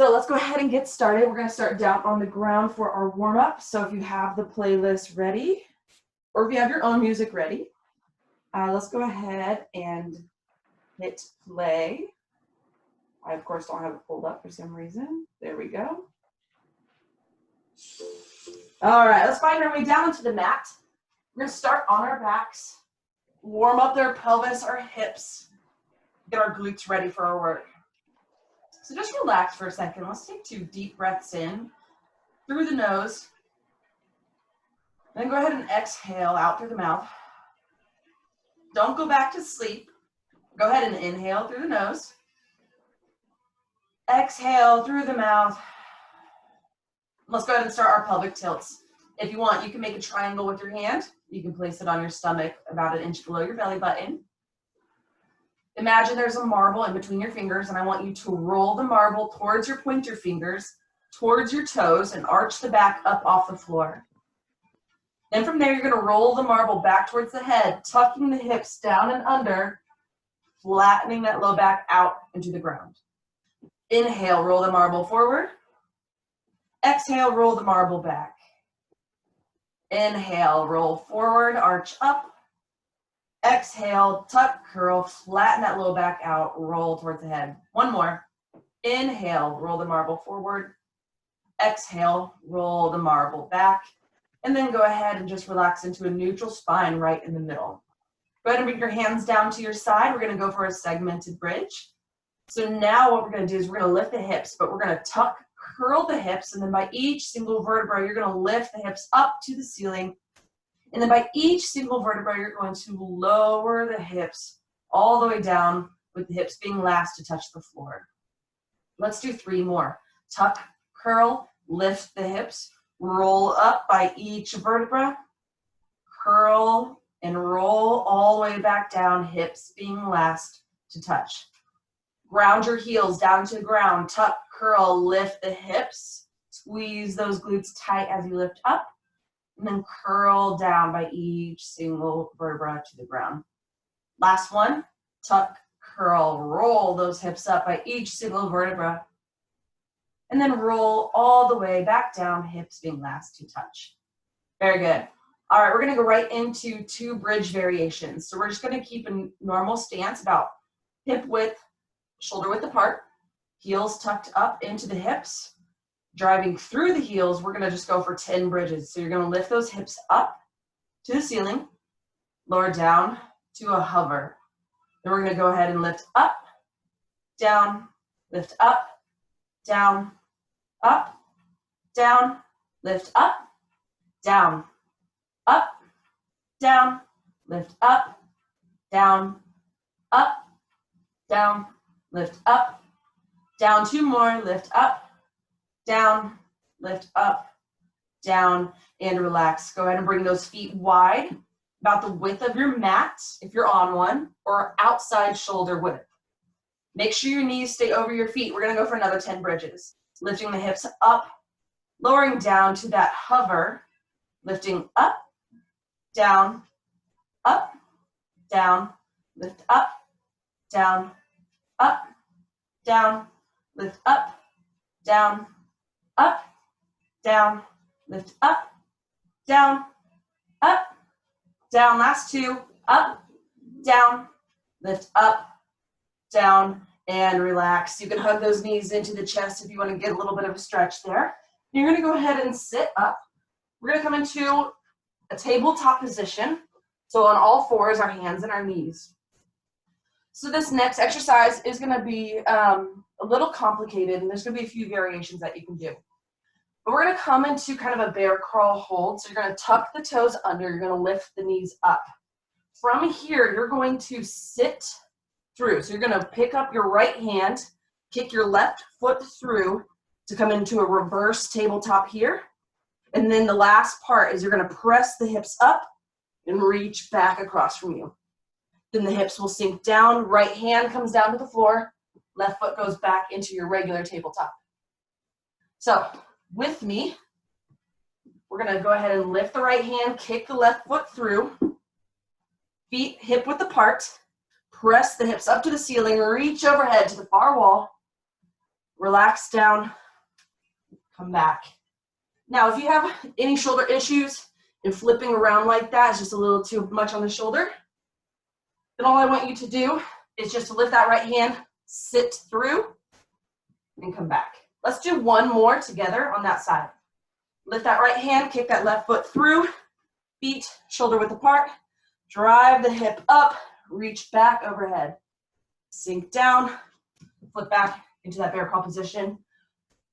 So let's go ahead and get started. We're going to start down on the ground for our warm-up. So if you have the playlist ready, or if you have your own music ready, let's go ahead and hit play. I, of course, don't have it pulled up for some reason. There we go. All right, let's find our way down onto the mat. We're going to start on our backs, warm up their pelvis, our hips, get our glutes ready for our work. So just relax for a second. Let's take 2 deep breaths in through the nose. Then go ahead and exhale out through the mouth. Don't go back to sleep. Go ahead and inhale through the nose. Exhale through the mouth. Let's go ahead and start our pelvic tilts. If you want, you can make a triangle with your hand. You can place it on your stomach about 1 inch below your belly button. Imagine there's a marble in between your fingers, and I want you to roll the marble towards your pointer fingers, towards your toes, and arch the back up off the floor. Then from there, you're going to roll the marble back towards the head, tucking the hips down and under, flattening that low back out into the ground. Inhale, roll the marble forward. Exhale, roll the marble back. Inhale, roll forward, arch up. Exhale, tuck, curl, flatten that low back out, roll towards the head. One more. Inhale, roll the marble forward. Exhale, roll the marble back. And then go ahead and just relax into a neutral spine right in the middle. Go ahead and bring your hands down to your side. We're going to go for a segmented bridge. So now what we're going to do is we're going to lift the hips, but we're going to tuck, curl the hips, and then by each single vertebra, you're going to lift the hips up to the ceiling. And then by each single vertebra, you're going to lower the hips all the way down, with the hips being last to touch the floor. Let's do 3 more. Tuck, curl, lift the hips, roll up by each vertebra, curl and roll all the way back down, hips being last to touch. Ground your heels down to the ground, tuck, curl, lift the hips, squeeze those glutes tight as you lift up, and then curl down by each single vertebra to the ground. Last one, tuck, curl, roll those hips up by each single vertebra, and then roll all the way back down, hips being last to touch. Very good. All right, we're gonna go right into 2 bridge variations. So we're just gonna keep a normal stance, about hip width, shoulder width apart, heels tucked up into the hips. Driving through the heels, we're gonna just go for 10 bridges. So you're gonna lift those hips up to the ceiling, lower down to a hover. Then we're gonna go ahead and lift up, down, lift up, down, up, down, lift up, down, up, down, lift up, down, lift up, down. 2 more, lift up, down, lift up, down, and relax. Go ahead and bring those feet wide, about the width of your mat, if you're on one, or outside shoulder width. Make sure your knees stay over your feet. We're gonna go for another 10 bridges. Lifting the hips up, lowering down to that hover, lifting up, down, lift up, down, lift up, down, lift up, down, last 2, up, down, lift up, down, and relax. You can hug those knees into the chest if you want to get a little bit of a stretch there. You're going to go ahead and sit up. We're going to come into a tabletop position. So on all 4s, our hands and our knees. So this next exercise is going to be a little complicated, and there's going to be a few variations that you can do. But we're going to come into kind of a bear crawl hold. So you're going to tuck the toes under. You're going to lift the knees up. From here, you're going to sit through. So you're going to pick up your right hand, kick your left foot through to come into a reverse tabletop here. And then the last part is you're going to press the hips up and reach back across from you. Then the hips will sink down, right hand comes down to the floor, left foot goes back into your regular tabletop. So with me, we're going to go ahead and lift the right hand, kick the left foot through, feet hip width apart, press the hips up to the ceiling, reach overhead to the far wall, relax down, come back. Now, if you have any shoulder issues and flipping around like that is just a little too much on the shoulder, then all I want you to do is just to lift that right hand, sit through, and come back. Let's do one more together on that side. Lift that right hand, kick that left foot through, feet shoulder width apart, drive the hip up, reach back overhead, sink down, flip back into that bear crawl position.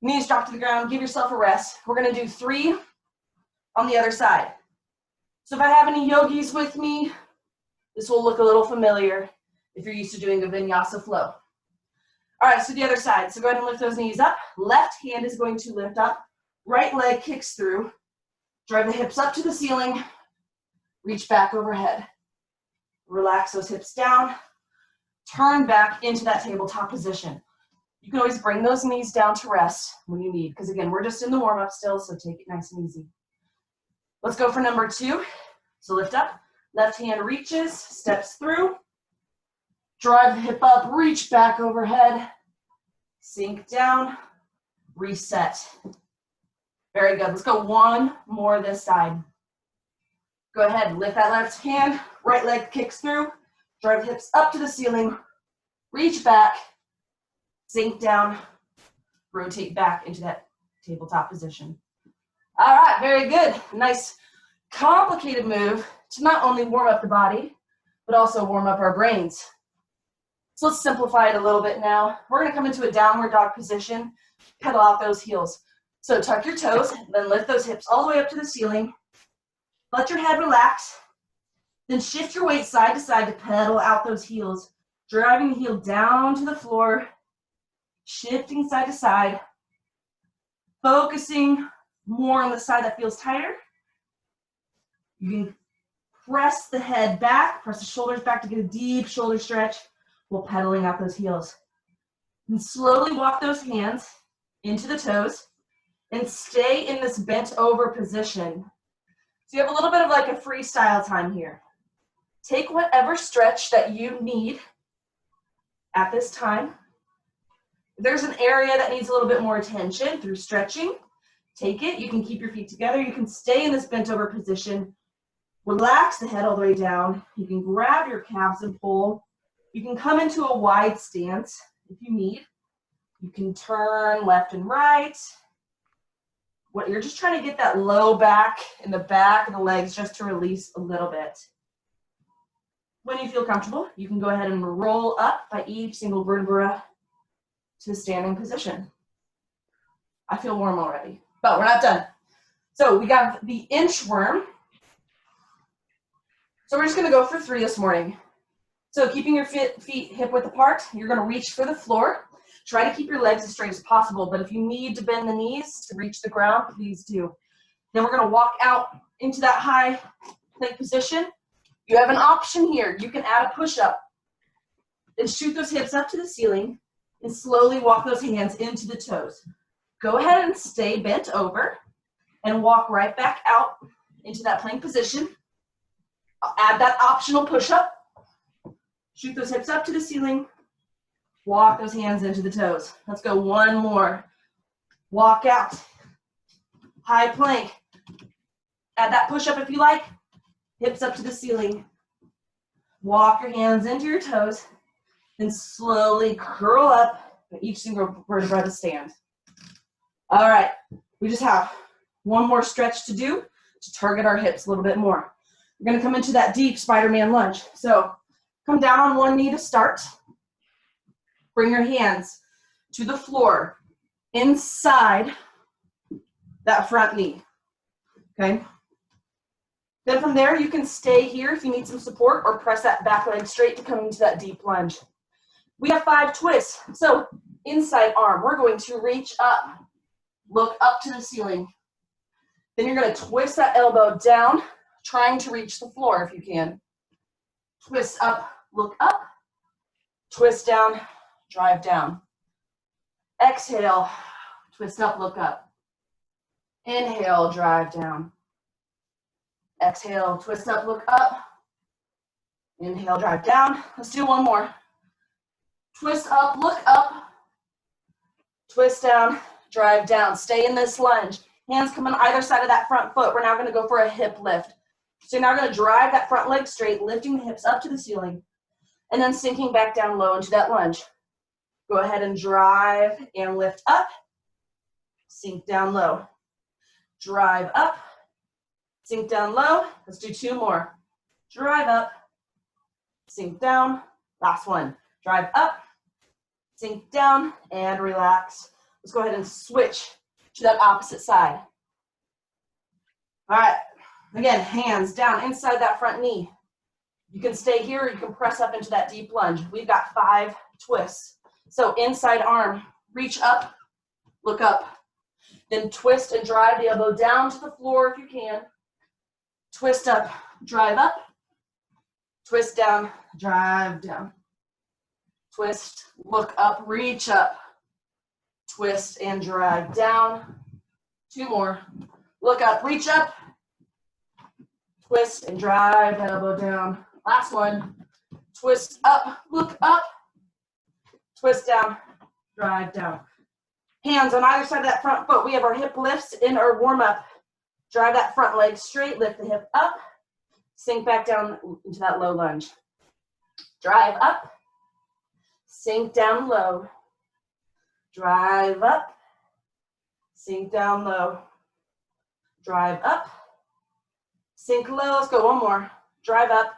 Knees drop to the ground, give yourself a rest. We're gonna do 3 on the other side. So if I have any yogis with me, this will look a little familiar if you're used to doing a vinyasa flow. All right, so the other side. So go ahead and lift those knees up. Left hand is going to lift up. Right leg kicks through. Drive the hips up to the ceiling. Reach back overhead. Relax those hips down. Turn back into that tabletop position. You can always bring those knees down to rest when you need, because again, we're just in the warm-up still, so take it nice and easy. Let's go for number 2. So lift up. Left hand reaches, steps through. Drive the hip up, reach back overhead. Sink down, reset. Very good. Let's go one more this side. Go ahead, lift that left hand, right leg kicks through. Drive the hips up to the ceiling. Reach back, sink down, rotate back into that tabletop position. All right, very good. Nice, complicated move to not only warm up the body, but also warm up our brains. So let's simplify it a little bit now. We're gonna come into a downward dog position, pedal out those heels. So tuck your toes, then lift those hips all the way up to the ceiling. Let your head relax. Then shift your weight side to side to pedal out those heels, driving the heel down to the floor, shifting side to side, focusing more on the side that feels tighter. You can press the head back, press the shoulders back to get a deep shoulder stretch while pedaling out those heels. And slowly walk those hands into the toes and stay in this bent over position. So you have a little bit of like a freestyle time here. Take whatever stretch that you need at this time. If there's an area that needs a little bit more attention through stretching, take it. You can keep your feet together. You can stay in this bent over position. Relax the head all the way down. You can grab your calves and pull. You can come into a wide stance if you need. You can turn left and right. What you're just trying to get that low back in the back of the legs just to release a little bit. When you feel comfortable, you can go ahead and roll up by each single vertebra to the standing position. I feel warm already, but we're not done. So we got the inchworm. So we're just gonna go for 3 this morning. So keeping your feet hip width apart, you're gonna reach for the floor. Try to keep your legs as straight as possible, but if you need to bend the knees to reach the ground, please do. Then we're gonna walk out into that high plank position. You have an option here. You can add a push-up. Then shoot those hips up to the ceiling and slowly walk those hands into the toes. Go ahead and stay bent over and walk right back out into that plank position. Add that optional push-up. Shoot those hips up to the ceiling. Walk those hands into the toes. Let's go one more. Walk out. High plank. Add that push-up if you like. Hips up to the ceiling. Walk your hands into your toes. Then slowly curl up at each single vertebra to stand. All right, we just have one more stretch to do to target our hips a little bit more. We're gonna come into that deep Spider-Man lunge. So come down on one knee to start. Bring your hands to the floor inside that front knee, okay? Then from there, you can stay here if you need some support or press that back leg straight to come into that deep lunge. We have 5 twists. So inside arm, we're going to reach up, look up to the ceiling. Then you're gonna twist that elbow down, trying to reach the floor if you can. Twist up, look up, twist down, drive down. Exhale, twist up, look up. Inhale, drive down. Exhale, twist up, look up. Inhale, drive down. Let's do one more. Twist up, look up. twist down, drive down. Stay in this lunge. Hands come on either side of that front foot. We're now going to go for a hip lift. So you're now going to drive that front leg straight, lifting the hips up to the ceiling, and then sinking back down low into that lunge. Go ahead and drive and lift up, sink down low. Drive up, sink down low. Let's do 2 more. Drive up, sink down. Last one. Drive up, sink down, and relax. Let's go ahead and switch to that opposite side. All right. Again, hands down inside that front knee. You can stay here or you can press up into that deep lunge. We've got 5 twists. So inside arm, reach up, look up. Then twist and drive the elbow down to the floor if you can. Twist up, drive up. Twist down, drive down. Twist, look up, reach up. Twist and drive down. 2 more. Look up, reach up. Twist and drive, elbow down. Last one. Twist up, look up. Twist down, drive down. Hands on either side of that front foot. We have our hip lifts in our warm-up. Drive that front leg straight, lift the hip up, sink back down into that low lunge. Drive up, sink down low. Drive up, sink down low. Drive up, sink low. Let's go 1 more. Drive up,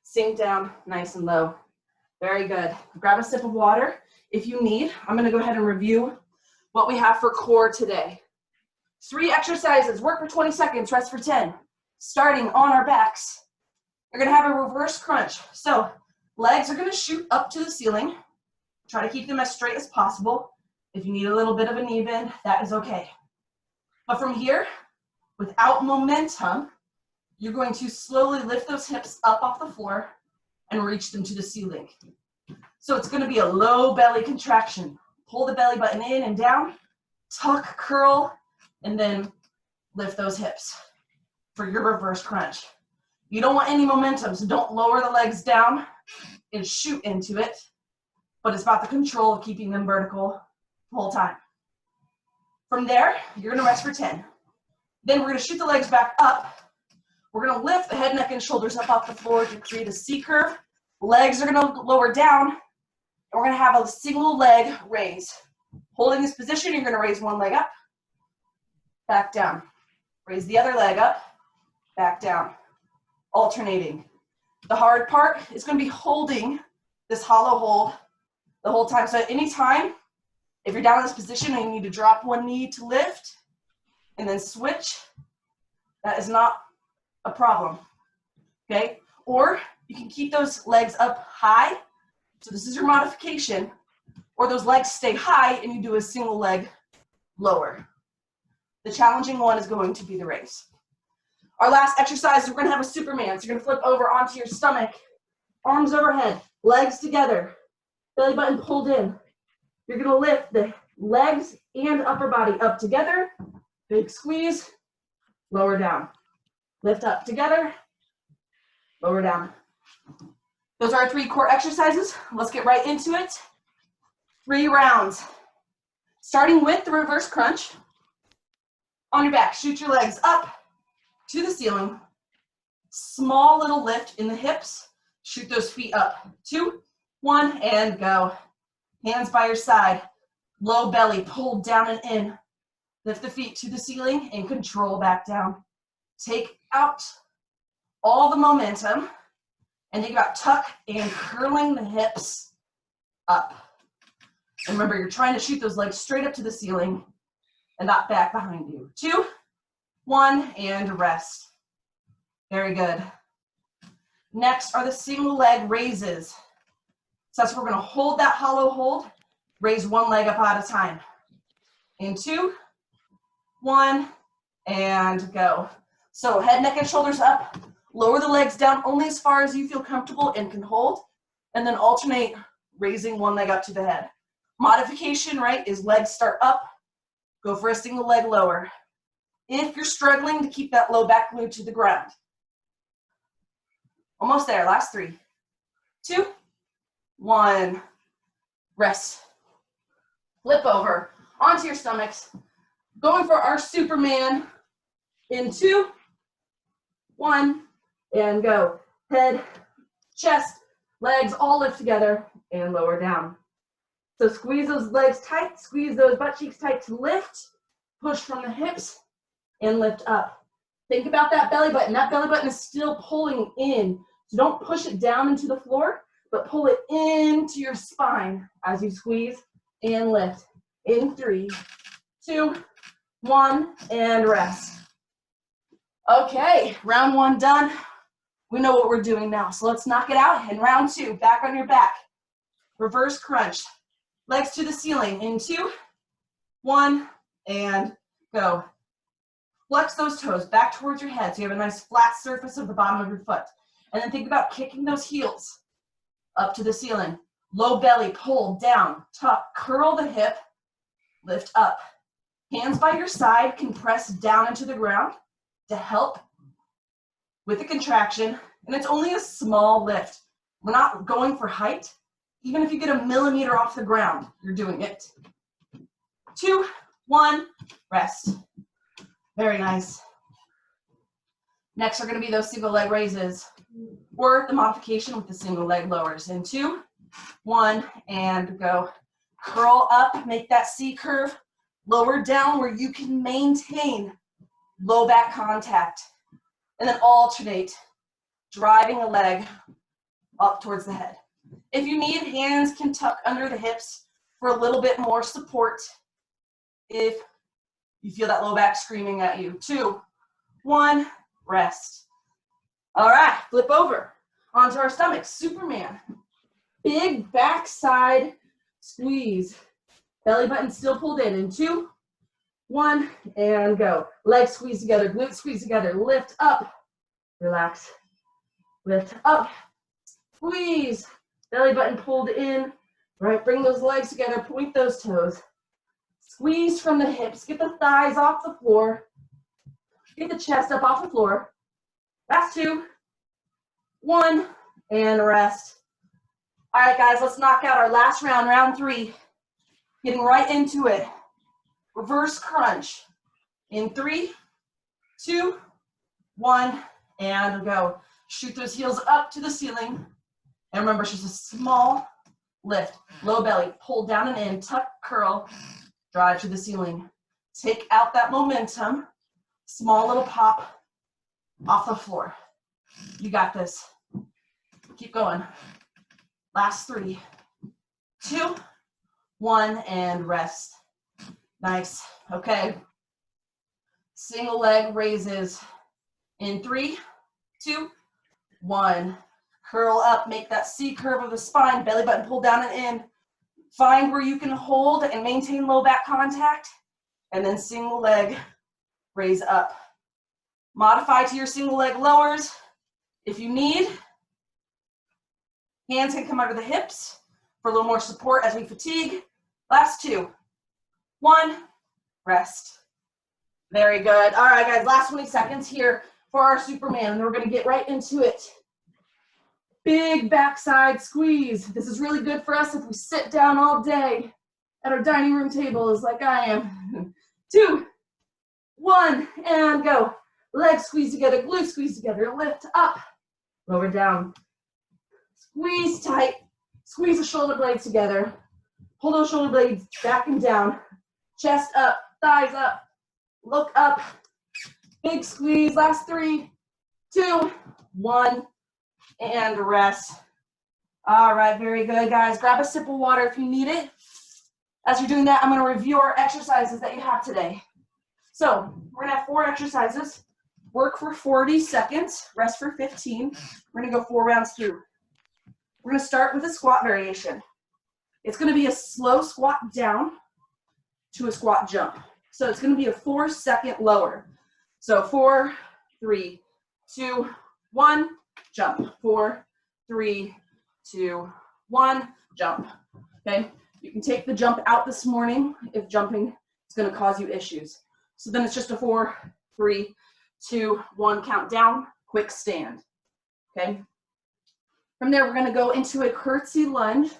sink down, nice and low. Very good. Grab a sip of water if you need. I'm going to go ahead and review what we have for core today. 3 exercises. Work for 20 seconds, rest for 10. Starting on our backs. You're going to have a reverse crunch. So legs are going to shoot up to the ceiling. Try to keep them as straight as possible. If you need a little bit of a knee bend, that is okay. But from here, without momentum, you're going to slowly lift those hips up off the floor and reach them to the ceiling. So it's going to be a low belly contraction. Pull the belly button in and down, tuck, curl, and then lift those hips for your reverse crunch. You don't want any momentum, so don't lower the legs down and shoot into it, but it's about the control of keeping them vertical the whole time. From there, you're going to rest for 10. Then we're going to shoot the legs back up. We're going to lift the head, neck, and shoulders up off the floor to create a C curve. Legs are going to lower down, and we're going to have a single leg raise. Holding this position, you're going to raise one leg up, back down. Raise the other leg up, back down. Alternating. The hard part is going to be holding this hollow hold the whole time. So at any time, if you're down in this position and you need to drop one knee to lift and then switch, that is not a problem, okay? Or you can keep those legs up high. So this is your modification. Or those legs stay high and you do a single leg lower. The challenging one is going to be the raise. Our last exercise, we're going to have a Superman. So you're going to flip over onto your stomach, arms overhead, legs together, belly button pulled in. You're going to lift the legs and upper body up together, big squeeze, lower down. Lift up together, lower down. Those are our 3 core exercises. Let's get right into it. 3 rounds. Starting with the reverse crunch. On your back, shoot your legs up to the ceiling. Small little lift in the hips. Shoot those feet up. 2, 1, and go. Hands by your side. Low belly, pulled down and in. Lift the feet to the ceiling and control back down. Take out all the momentum and think about tuck and curling the hips up. And remember, you're trying to shoot those legs straight up to the ceiling and not back behind you. 2, 1, and rest. Very good. Next are the single leg raises. So that's where we're going to hold that hollow hold, raise one leg up at a time. In 2, 1, and go. So head, neck, and shoulders up. Lower the legs down only as far as you feel comfortable and can hold. And then alternate raising one leg up to the head. Modification, right, is legs start up. Go for a single leg lower. If you're struggling to keep that low back glued to the ground. Almost there, last 3, 2, 1, rest. Flip over onto your stomachs. Going for our Superman in 2, 1, and go. Head, chest, legs all lift together and lower down. So squeeze those legs tight, squeeze those butt cheeks tight to lift, push from the hips and lift up. Think about that belly button. That belly button is still pulling in. So don't push it down into the floor, but pull it into your spine as you squeeze and lift. In 3, 2, 1, and rest. Okay, round 1 done. We know what we're doing now, so let's knock it out. In round 2, back on your back. Reverse crunch. Legs to the ceiling in 2, 1, and go. Flex those toes back towards your head so you have a nice flat surface of the bottom of your foot. And then think about kicking those heels up to the ceiling. Low belly, pull down, tuck, curl the hip, lift up. Hands by your side can press down into the ground to help with the contraction. And it's only a small lift. We're not going for height. Even if you get a millimeter off the ground, you're doing it. 2, 1, rest. Very nice. Next are going to be those single leg raises or the modification with the single leg lowers. In 2, 1, and go. Curl up, make that C curve. Lower down where you can maintain low back contact. And then alternate, driving a leg up towards the head. If you need, hands can tuck under the hips for a little bit more support if you feel that low back screaming at you. 2, 1, rest. All right, flip over onto our stomach, Superman. Big backside squeeze. Belly button still pulled in 2, 1, and go. Legs squeeze together, glutes squeeze together, lift up, relax, lift up, squeeze. Belly button pulled in, right, bring those legs together, point those toes. Squeeze from the hips, get the thighs off the floor, get the chest up off the floor. Last 2, 1, and rest. All right, guys, let's knock out our last round, round 3. Getting right into it. Reverse crunch. In 3, 2, 1, and go. Shoot those heels up to the ceiling. And remember, it's just a small lift. Low belly, pull down and in, tuck, curl, drive to the ceiling. Take out that momentum. Small little pop off the floor. You got this. Keep going. Last 3, 2, 1, and rest. Nice. Okay. Single leg raises. In 3, 2, 1. Curl up, make that C curve of the spine, belly button pull down and in. Find where you can hold and maintain low back contact, and then single leg raise up. Modify to your single leg lowers. If you need, hands can come under the hips for a little more support as we fatigue. Last 2, 1, rest. Very good. All right, guys, last 20 seconds here for our Superman, and we're gonna get right into it. Big backside squeeze. This is really good for us if we sit down all day at our dining room tables like I am. 2, 1, and go. Legs squeeze together, glutes squeeze together, lift up, lower down. Squeeze tight, squeeze the shoulder blades together. Pull those shoulder blades back and down. Chest up, thighs up, look up. Big squeeze, last 3, 2, 1, and rest. All right, very good, guys. Grab a sip of water if you need it. As you're doing that, I'm gonna review our exercises that you have today. So we're gonna have 4 exercises. Work for 40 seconds, rest for 15. We're gonna go 4 rounds through. We're gonna start with a squat variation. It's gonna be a slow squat down to a squat jump. So it's gonna be a 4-second lower. So 4, 3, 2, 1, jump. 4, 3, 2, 1, jump. Okay? You can take the jump out this morning if jumping is gonna cause you issues. So then it's just a 4, 3, 2, 1 count down, quick stand. Okay? From there, we're gonna go into a curtsy lunge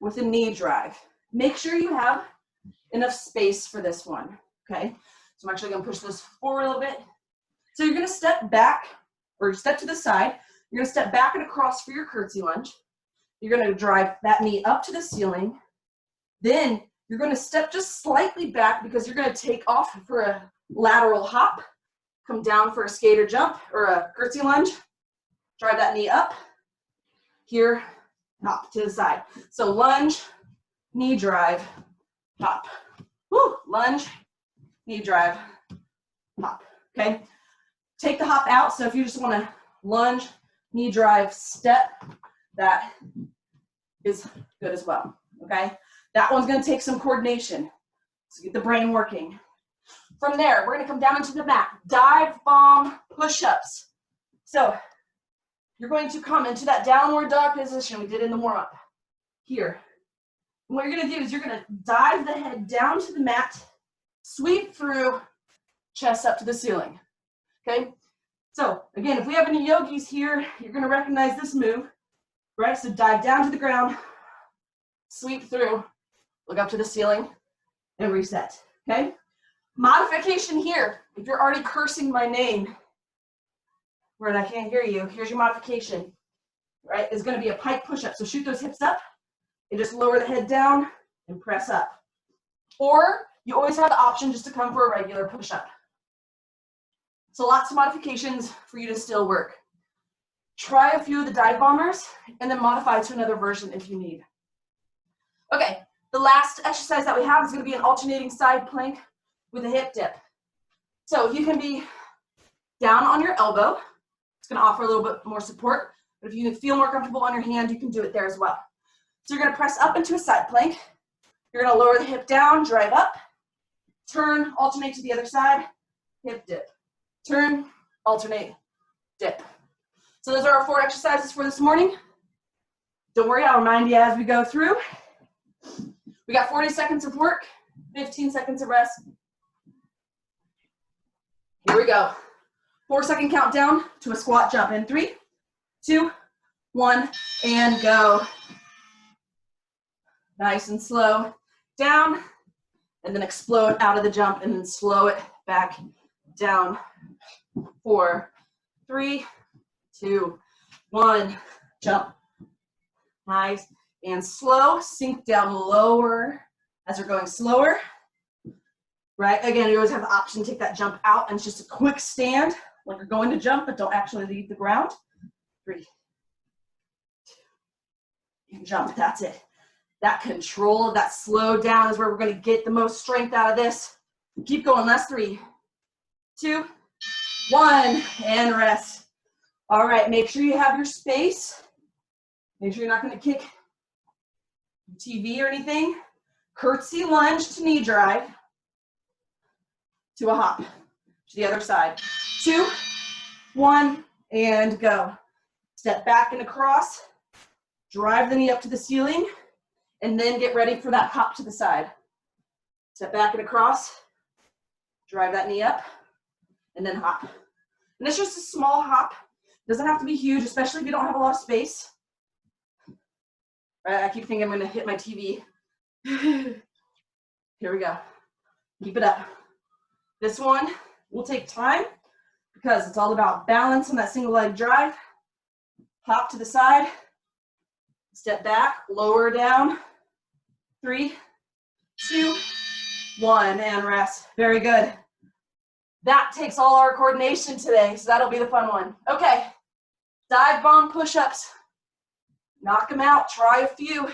with a knee drive. Make sure you have enough space for this one, okay? So I'm actually gonna push this forward a little bit. So you're gonna step back, or step to the side. You're gonna step back and across for your curtsy lunge. You're gonna drive that knee up to the ceiling. Then you're gonna step just slightly back because you're gonna take off for a lateral hop, come down for a skater jump or a curtsy lunge, drive that knee up, here, hop to the side. So lunge, knee drive, hop. Woo, lunge, knee drive, hop, okay? Take the hop out, so if you just wanna lunge, knee drive, step, that is good as well, okay? That one's gonna take some coordination, so get the brain working. From there, we're gonna come down into the mat, dive bomb push-ups. So you're going to come into that downward dog position we did in the warm-up, here. And what you're gonna do is you're gonna dive the head down to the mat, sweep through, chest up to the ceiling, okay? So again, if we have any yogis here, you're gonna recognize this move, right? So dive down to the ground, sweep through, look up to the ceiling, and reset, okay? Modification here, if you're already cursing my name, where I can't hear you, here's your modification, right? It's gonna be a pike push-up, so shoot those hips up, and just lower the head down, and press up. Or, you always have the option just to come for a regular push-up. So lots of modifications for you to still work. Try a few of the dive bombers, and then modify to another version if you need. Okay, the last exercise that we have is gonna be an alternating side plank with a hip dip. So you can be down on your elbow. It's gonna offer a little bit more support, but if you feel more comfortable on your hand, you can do it there as well. So you're gonna press up into a side plank. You're gonna lower the hip down, drive up, turn, alternate to the other side, hip dip. Turn, alternate, dip. So those are our 4 exercises for this morning. Don't worry, I'll remind you as we go through. We got 40 seconds of work, 15 seconds of rest. Here we go. 4-second countdown to a squat jump in 3, 2, 1, and go. Nice and slow. Down, and then explode out of the jump, and then slow it back down. 4, 3, 2, 1, jump. Nice and slow, sink down lower as we're going slower. Right, again, you always have the option to take that jump out, and it's just a quick stand, like you're going to jump, but don't actually leave the ground. 3, 2, you can jump, that's it. That control of that slow down is where we're gonna get the most strength out of this. Keep going, last 3, 2, 1, and rest. All right, make sure you have your space. Make sure you're not gonna kick TV or anything. Curtsy lunge to knee drive, to a hop, to the other side. 2, 1, and go. Step back and across, drive the knee up to the ceiling, and then get ready for that hop to the side. Step back and across, drive that knee up, and then hop. And it's just a small hop. Doesn't have to be huge, especially if you don't have a lot of space. Right, I keep thinking I'm gonna hit my TV. Here we go. Keep it up. This one will take time because it's all about balance on that single leg drive. Hop to the side, step back, lower down. 3, 2, 1, and rest. Very good. That takes all our coordination today, so that'll be the fun one. Okay, dive bomb push-ups. Knock them out, try a few.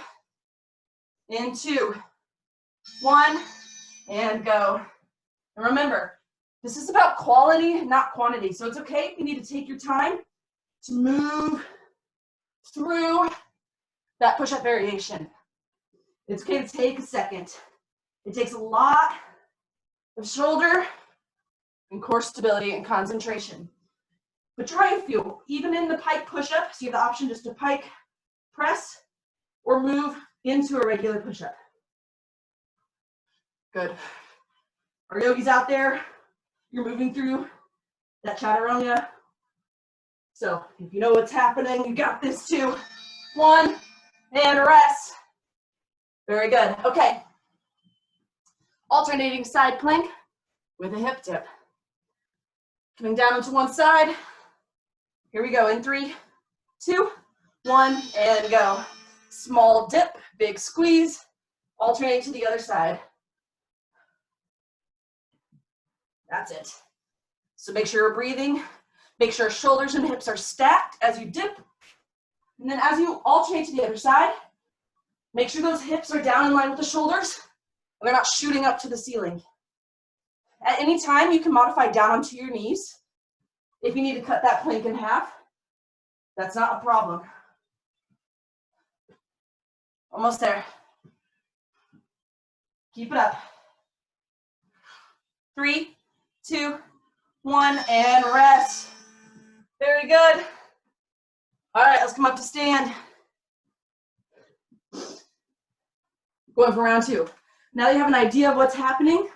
In 2, 1, and go. And remember, this is about quality, not quantity. So it's okay if you need to take your time to move through that push-up variation. It's okay to take a second. It takes a lot of shoulder and core stability and concentration. But try a few. Even in the pike push-up, so you have the option just to pike, press, or move into a regular push-up. Good. Our yogis out there, you're moving through that chaturanga. So if you know what's happening, you got this too. 1, and rest. Very good. Okay. Alternating side plank with a hip dip. Coming down onto one side. Here we go in 3, 2, 1, and go. Small dip, big squeeze. Alternate to the other side. That's it. So make sure you're breathing. Make sure shoulders and hips are stacked as you dip. And then as you alternate to the other side, make sure those hips are down in line with the shoulders and they're not shooting up to the ceiling. At any time, you can modify down onto your knees. If you need to cut that plank in half, that's not a problem. Almost there. Keep it up. 3, 2, 1, and rest. Very good. All right, let's come up to stand. Going for round 2. Now that you have an idea of what's happening,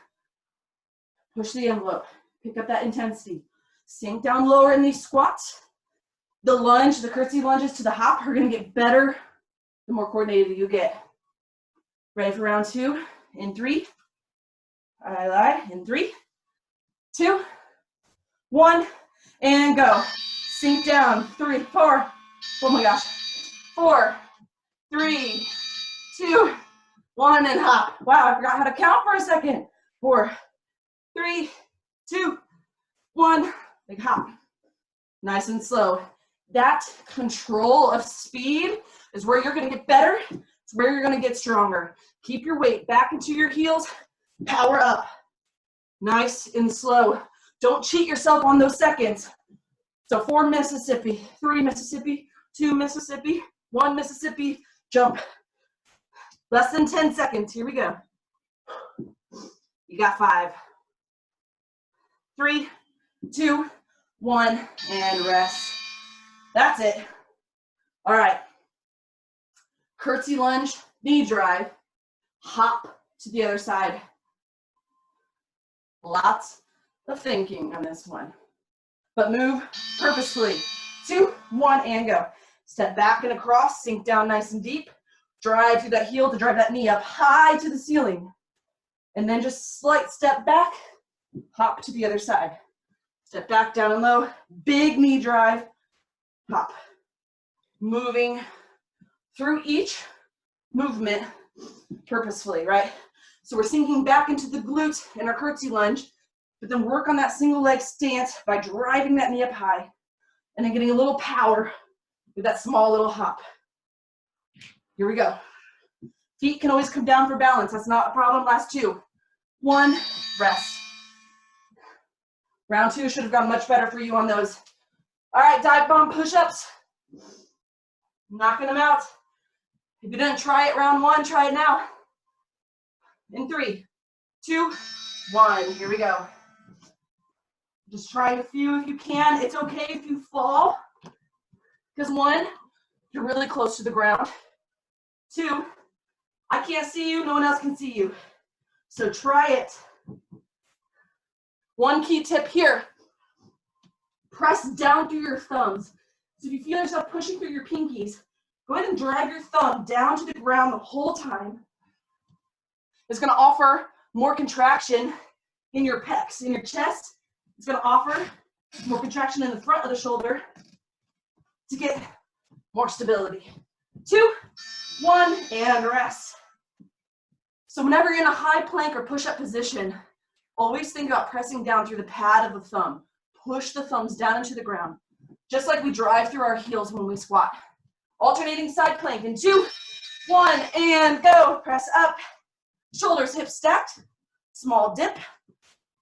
push the envelope. Pick up that intensity. Sink down lower in these squats. The lunge, the curtsy lunges to the hop are going to get better the more coordinated you get. Ready for round 2? In 3. I lied. In 3, 2, 1, and go. Sink down. 3, 4. Oh my gosh. 4, 3, 2, 1, and hop. Wow, I forgot how to count for a second. 4, 3, 2, 1. Big hop. Nice and slow. That control of speed is where you're going to get better. It's where you're going to get stronger. Keep your weight back into your heels. Power up. Nice and slow. Don't cheat yourself on those seconds. So 4 Mississippi, 3 Mississippi, 2 Mississippi, 1 Mississippi, jump. Less than 10 seconds. Here we go. You got 5, 3, 2, 1, and rest. That's it. All right. Curtsy lunge, knee drive, hop to the other side. Lots of thinking on this one, but move purposefully. 2, 1, and go. Step back and across, sink down nice and deep. Drive through that heel to drive that knee up high to the ceiling. And then just slight step back, hop to the other side. Step back, down and low, big knee drive, hop. Moving through each movement purposefully, right? So we're sinking back into the glute in our curtsy lunge, but then work on that single leg stance by driving that knee up high and then getting a little power with that small little hop. Here we go. Feet can always come down for balance. That's not a problem. Last 2. 1, rest. Round 2 should have gone much better for you on those. All right, dive bomb push-ups. Knocking them out. If you didn't try it round 1, try it now. In 3, 2, 1. Here we go. Just try a few if you can. It's okay if you fall. Because 1, you're really close to the ground. 2, I can't see you, no one else can see you. So try it. 1 key tip here. Press down through your thumbs. So if you feel yourself pushing through your pinkies, go ahead and drag your thumb down to the ground the whole time. It's going to offer more contraction in your pecs, in your chest. It's going to offer more contraction in the front of the shoulder to get more stability. 2, 1, and rest. So whenever you're in a high plank or push-up position, always think about pressing down through the pad of the thumb. Push the thumbs down into the ground, just like we drive through our heels when we squat. Alternating side plank in 2, 1, and go. Press up. Shoulders, hips stacked. Small dip.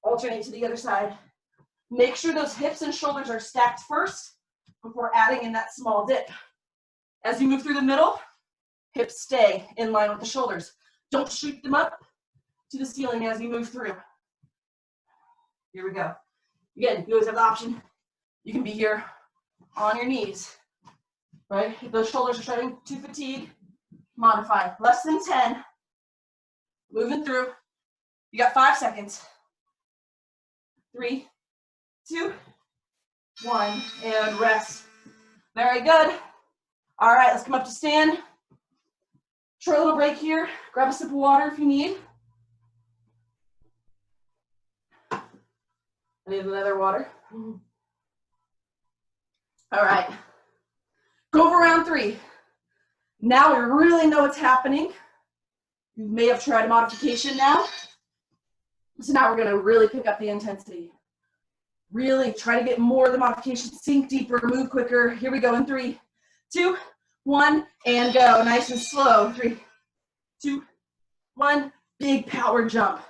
Alternate to the other side. Make sure those hips and shoulders are stacked first before adding in that small dip. As you move through the middle, hips stay in line with the shoulders. Don't shoot them up to the ceiling as you move through. Here we go. Again, you always have the option. You can be here on your knees, right? If those shoulders are starting to fatigue, modify. Less than 10. Moving through. You got 5 seconds. 3, 2, 1, and rest. Very good. All right, let's come up to stand. Short little break here. Grab a sip of water if you need. I need another water. All right. Go over round 3. Now we really know what's happening. You may have tried a modification now. So now we're going to really pick up the intensity. Really try to get more of the modification, sink deeper, move quicker. Here we go in 3, 2, 1, and go. Nice and slow. 3, 2, 1. Big power jump.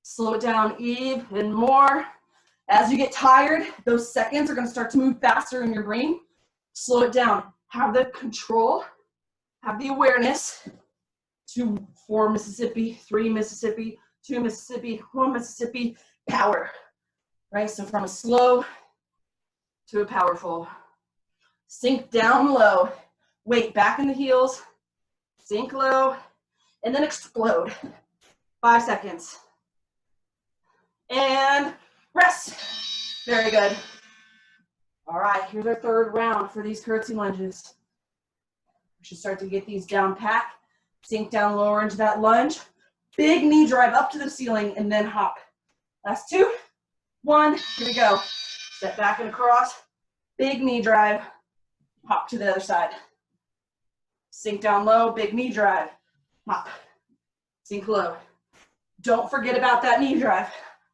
Slow it down even more. As you get tired, those seconds are going to start to move faster in your brain. Slow it down. Have the control, have the awareness. 2, 4 Mississippi, 3 Mississippi, 2 Mississippi, 1 Mississippi, power. Right, so from a slow to a powerful. Sink down low. Weight back in the heels. Sink low, and then explode. 5 seconds. And rest. Very good. All right, here's our 3rd round for these curtsy lunges. We should start to get these down pat. Sink down lower into that lunge. Big knee drive up to the ceiling and then hop. Last 2, 1, here we go. Step back and across. Big knee drive. Hop to the other side. Sink down low, big knee drive. Hop. Sink low. Don't forget about that knee drive.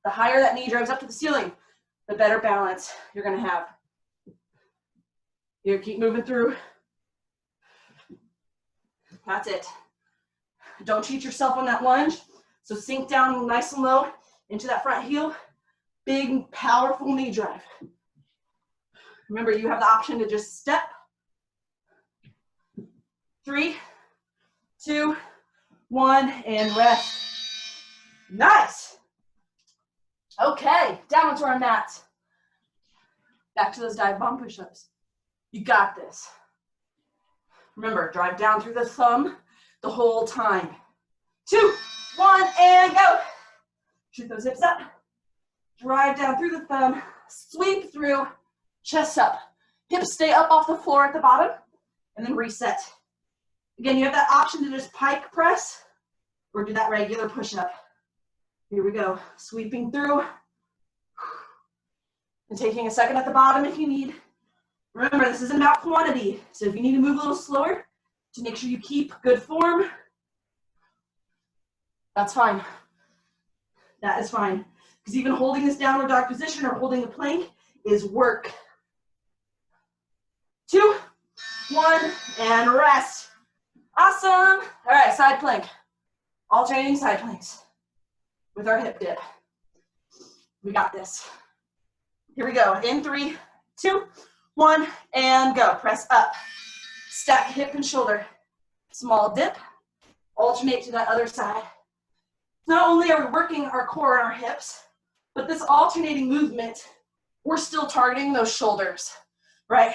The higher that knee drives up to the ceiling, the better balance you're going to have. Here, keep moving through. That's it. Don't cheat yourself on that lunge. So sink down nice and low into that front heel. Big, powerful knee drive. Remember, you have the option to just step. 3, 2, 1, and rest. Nice. Okay, down onto our mat. Back to those dive bomb push-ups. You got this. Remember, drive down through the thumb the whole time. 2, 1, and go. Shoot those hips up. Drive down through the thumb. Sweep through. Chest up. Hips stay up off the floor at the bottom. And then reset. Again, you have that option to just pike press or do that regular push-up. Here we go. Sweeping through. And taking a second at the bottom if you need. Remember, this isn't about quantity. So if you need to move a little slower to make sure you keep good form, that's fine. That is fine. Because even holding this downward dog position or holding the plank is work. 2, 1, and rest. Awesome. All right, side plank. Alternating side planks with our hip dip. We got this. Here we go. In 3, 2, 1, and go. Press up. Stack hip and shoulder. Small dip. Alternate to that other side. Not only are we working our core and our hips, but this alternating movement, we're still targeting those shoulders, right?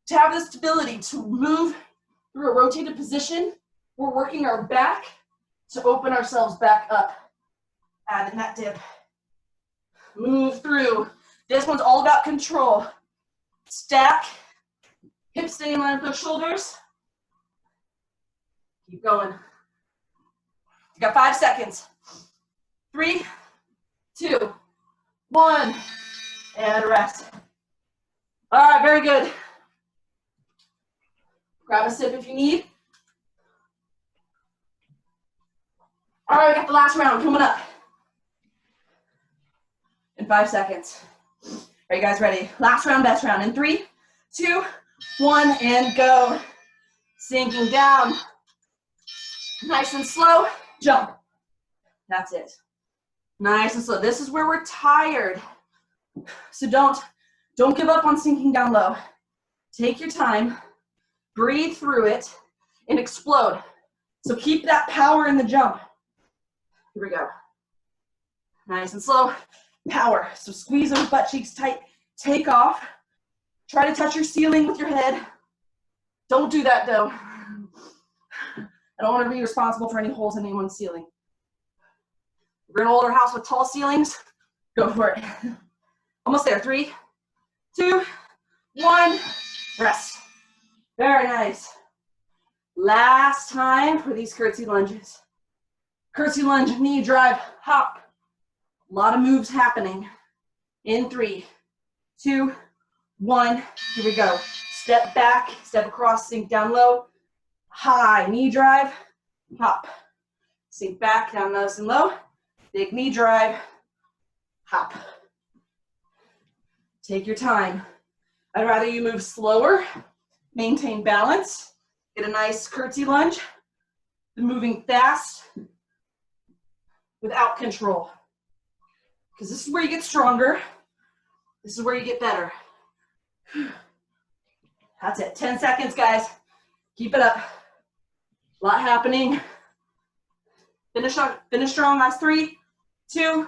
To have the stability to move through a rotated position, we're working our back to open ourselves back up. Add in that dip. Move through. This one's all about control. Stack. Hips stay in line with those shoulders. Keep going. You got 5 seconds. 3, 2, 1, and rest. All right, very good. Grab a sip if you need. All right, we got the last round coming up. In 5 seconds. Are you guys ready? Last round, best round. In 3, 2, 1, and go. Sinking down. Nice and slow. Jump. That's it. Nice and slow. This is where we're tired. So don't give up on sinking down low. Take your time. Breathe through it and explode. So keep that power in the jump. Here we go. Nice and slow. Power. So squeeze those butt cheeks tight. Take off. Try to touch your ceiling with your head. Don't do that though. I don't want to be responsible for any holes in anyone's ceiling. If you're in an older house with tall ceilings, go for it. Almost there. 3, 2, 1. Rest. Very nice. Last time for these curtsy lunges. Curtsy lunge, knee drive, hop. A lot of moves happening. In 3, 2, 1. Here we go. Step back, step across, sink down low. High knee drive, hop. Sink back, down nice and low. Big knee drive, hop. Take your time. I'd rather you move slower, maintain balance, get a nice curtsy lunge, than moving fast without control. Because this is where you get stronger. This is where you get better. That's it. 10 seconds, guys. Keep it up. A lot happening. Finish strong. Last 3, 2,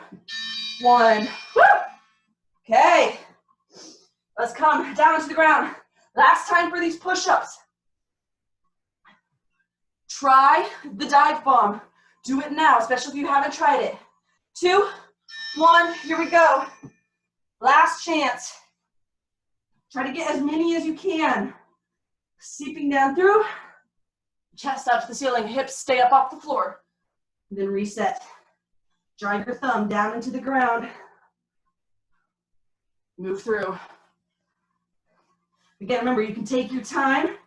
1. Woo! Okay. Let's come down to the ground. Last time for these push-ups. Try the dive bomb. Do it now, especially if you haven't tried it. 2, 1. Here we go. Last chance. Try to get as many as you can. Seeping down through. Chest up to the ceiling. Hips stay up off the floor. Then reset. Drive your thumb down into the ground. Move through. Again, remember, you can take your time,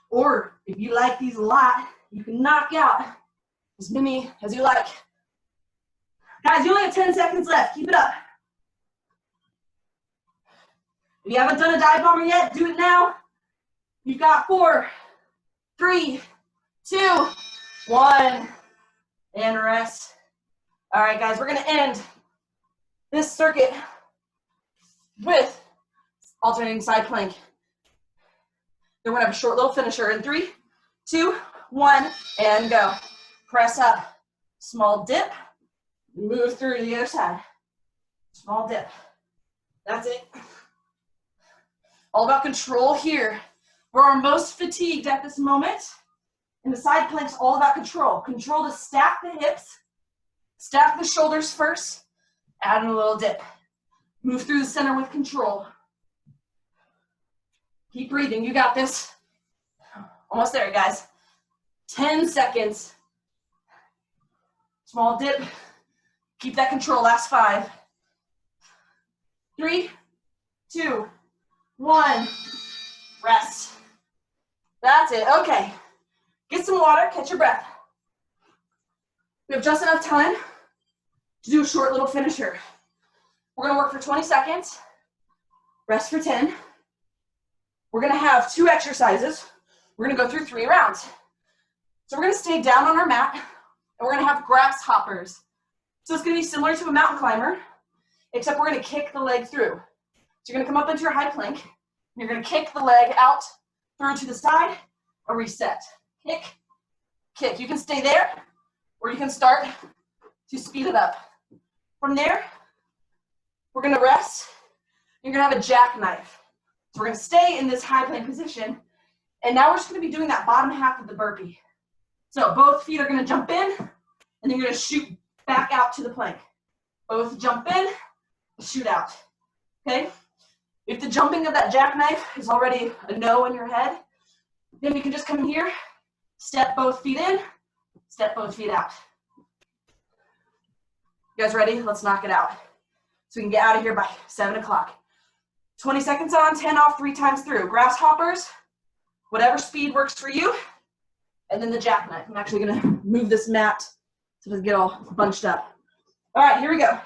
or if you like these a lot, you can knock out as many as you like. Guys, you only have 10 seconds left. Keep it up. If you haven't done a dive bomber yet, do it now. You've got 4, 3, 2, 1, and rest. All right, guys, we're gonna end this circuit with alternating side plank. Then we're gonna have a short little finisher in 3, 2, 1, and go. Press up, small dip, move through to the other side. Small dip. That's it. All about control here. We're our most fatigued at this moment. And the side plank's all about control. Control to stack the hips, stack the shoulders first, add in a little dip. Move through the center with control. Keep breathing, you got this. Almost there, guys. 10 seconds. Small dip. Keep that control, last 5. 3, 2, 1. Rest. That's it, okay. Get some water, catch your breath. We have just enough time to do a short little finisher. We're gonna work for 20 seconds, rest for 10. We're gonna have 2 exercises. We're gonna go through 3 rounds. So we're gonna stay down on our mat, and we're gonna have grasshoppers. So it's gonna be similar to a mountain climber, except we're gonna kick the leg through. So you're gonna come up into your high plank, and you're gonna kick the leg out, through to the side, a reset. Kick, kick. You can stay there, or you can start to speed it up. From there, we're gonna rest. You're gonna have a jackknife. So we're gonna stay in this high plank position, and now we're just gonna be doing that bottom half of the burpee. So both feet are gonna jump in, and then you're gonna shoot back out to the plank. Both jump in, shoot out, okay? If the jumping of that jackknife is already a no in your head, then you can just come here, step both feet in, step both feet out. You guys ready? Let's knock it out. So we can get out of here by 7 o'clock. 20 seconds on, 10 off, 3 times through. Grasshoppers, whatever speed works for you. And then the jackknife. I'm actually gonna move this mat so it doesn't get all bunched up. All right, here we go.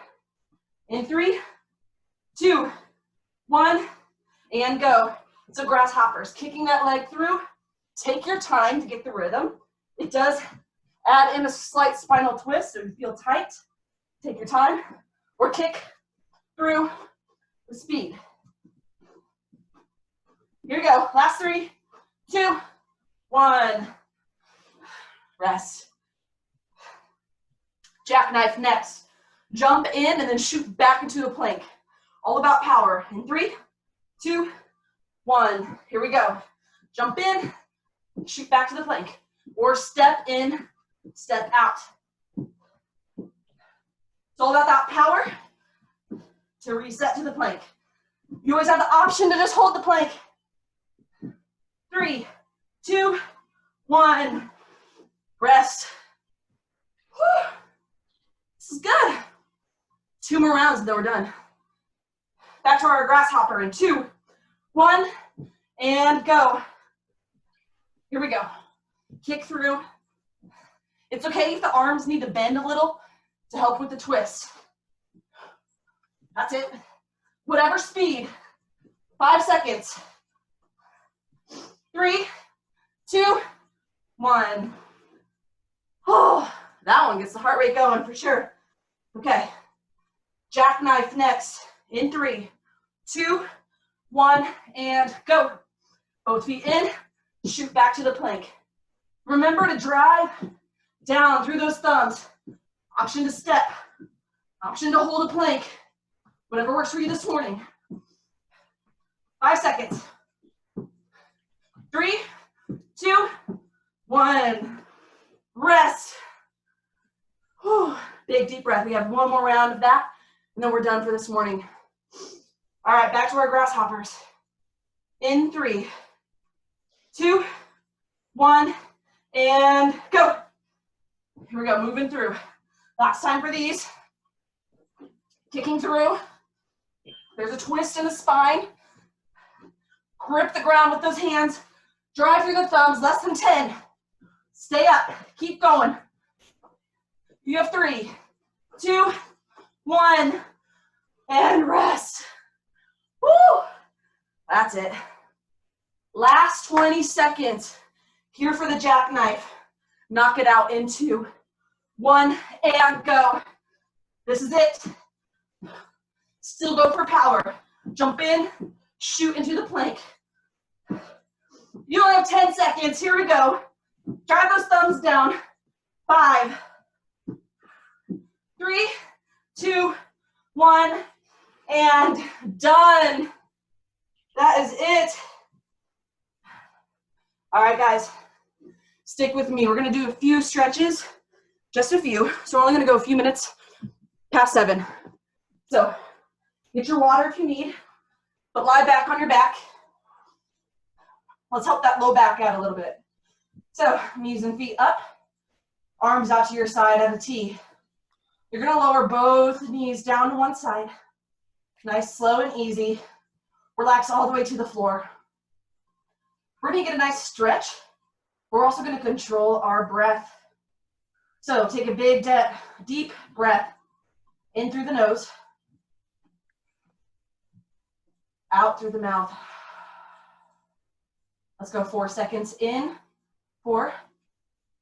In 3, 2, 1, and go. So grasshoppers, kicking that leg through. Take your time to get the rhythm. It does add in a slight spinal twist, so you feel tight. Take your time, or kick through with speed. Here we go, last 3, 2, 1. Rest. Jackknife next. Jump in and then shoot back into the plank. All about power. In 3, 2, 1. Here we go. Jump in, shoot back to the plank. Or step in, step out. It's all about that power to reset to the plank. You always have the option to just hold the plank. 3, 2, 1. Rest. Whew. This is good. 2 more rounds and then we're done. Back to our grasshopper in 2, 1, and go. Here we go. Kick through. It's okay if the arms need to bend a little to help with the twist. That's it. Whatever speed. 5 seconds. 3, 2, 1. Oh, that one gets the heart rate going for sure. Okay. Jackknife next in 3, 2, 1, and go. Both feet in, shoot back to the plank. Remember to drive down through those thumbs. Option to step, option to hold a plank. Whatever works for you this morning. 5 seconds. 3, 2, 1. Rest. Whew. Big deep breath. We have one more round of that, and then we're done for this morning. All right, back to our grasshoppers. In 3, 2, 1, and go. Here we go, moving through. Last time for these. Kicking through. There's a twist in the spine. Grip the ground with those hands. Drive through the thumbs, less than 10. Stay up, keep going. You have 3, 2, 1, and rest. Woo! That's it. Last 20 seconds. Here for the jackknife. Knock it out in 2, 1, and go. This is it. Still go for power. Jump in, shoot into the plank. You only have 10 seconds. Here we go. Drive those thumbs down. 5, 3, 2, 1, and done. That is it. All right, guys, stick with me. We're gonna do a few stretches, just a few. So we're only gonna go a few minutes past 7. So get your water if you need, but lie back on your back. Let's help that low back out a little bit. So knees and feet up, arms out to your side at a T. You're gonna lower both knees down to one side. Nice, slow and easy. Relax all the way to the floor. We're gonna get a nice stretch. We're also gonna control our breath. So take a big, deep breath in through the nose, out through the mouth. Let's go 4 seconds in. 4,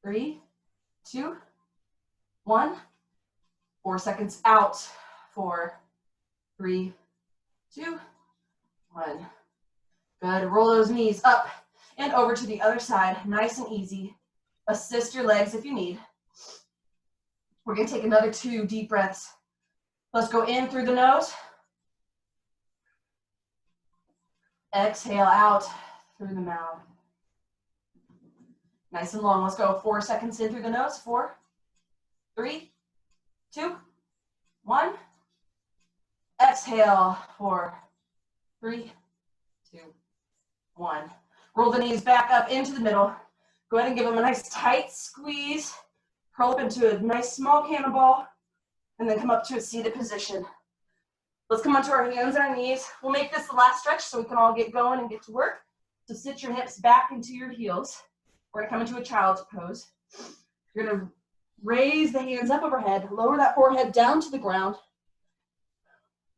3, 2, 1. 4 seconds out. 4, 3, 2, 1. Good. Roll those knees up and over to the other side. Nice and easy. Assist your legs if you need. We're going to take another 2 deep breaths. Let's go in through the nose. Exhale out through the mouth. Nice and long. Let's go 4 seconds in through the nose. 4, 3, 2, 1. Exhale. 4, 3, 2, 1. Roll the knees back up into the middle. Go ahead and give them a nice tight squeeze. Curl up into a nice small cannonball, and then come up to a seated position. Let's come onto our hands and our knees. We'll make this the last stretch so we can all get going and get to work. So sit your hips back into your heels. We're gonna come into a child's pose. You're gonna raise the hands up overhead, lower that forehead down to the ground.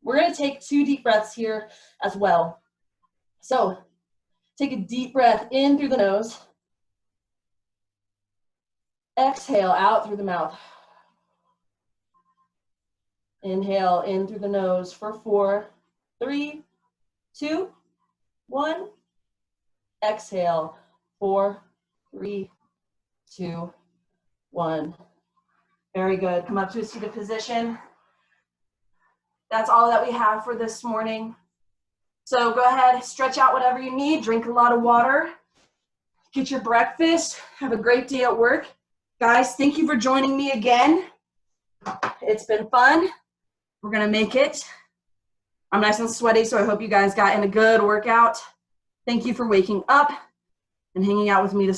We're gonna take 2 deep breaths here as well. So take a deep breath in through the nose. Exhale out through the mouth. Inhale in through the nose for 4, 3, 2, 1. Exhale, 4, 3, 2, 1. Very good. Come up to a seated position. That's all that we have for this morning. So go ahead, stretch out whatever you need, drink a lot of water, get your breakfast, have a great day at work. Guys, thank you for joining me again. It's been fun. We're gonna make it. I'm nice and sweaty, so I hope you guys got in a good workout. Thank you for waking up and hanging out with me this morning.